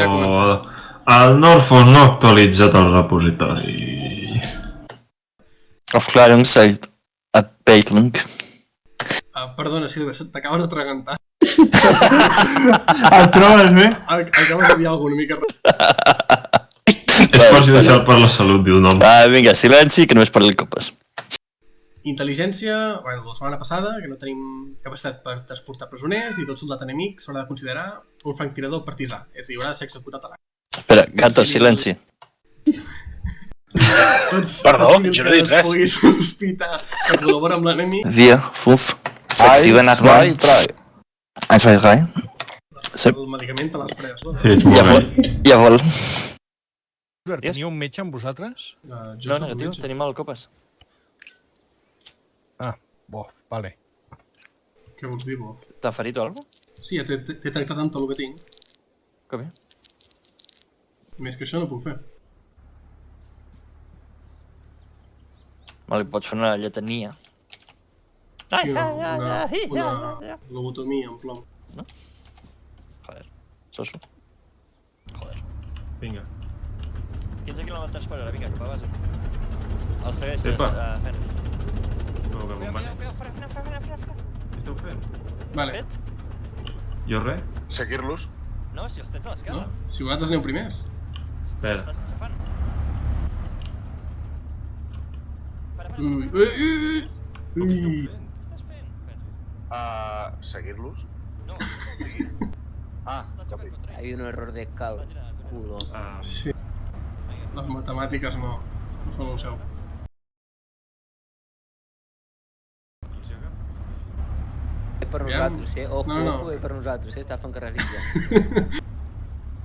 ja començar. El Norfolk no ha actualitzat el repositori. Aufklärungszeit Abweichung. Perdona, Silver, t'acabes d'atragantar. El trobes bé? Acabes de dir alguna mica... És perjudicial per la salut, diu nom. Va, vinga, silenci, que només parli copes. Intel·ligència, bueno, la setmana passada, que no tenim capacitat per transportar presoners i tot soldat enemic s'haurà de considerar un franctirador partisà, és a dir, haurà de ser executat a l'acte. Espera, gato, silenci. Perdó, tots jo no he dit que es res. pugui sospitar que col·labora amb l'enemic. 4, 5, 6, 7, 8, 9, 3. 1, 2, 3. Sí. El medicament te l'has pres, no? Sí, tu Jawohl. Teniu un metge amb vosaltres? Jo No, soc negatiu, metge. tenim el copes. Ah, bo, vale. Què vols dir, bo? T'ha ferit o alguna cosa? Sí, ja t'he tractat amb tot el que tinc. Que bé. Més que això no puc fer. Vale, pots fer una lletania. Sí, una lobotomia en plom. Joder, soso. Joder. Vinga. 15 km per hora, vinga, cap a base. El segueixes, Epa. Fenix. No, que Cuidao, m'ho cuidao, frena. Què esteu fent? Vale, Fet? Jo res? Seguir-los. No, si els tens a no? l'esquerra. Si vosaltres aneu primers. Espera. Estàs enxafant. Ui. Què estàs fent? Seguir-los. No, Ja ho dic. Hay un error de cálculo. Sí. Les matemàtiques no són el seu. Ve per Aviam. nosaltres, Ojo, No. ojo, ve per nosaltres, Està fent carrerilla.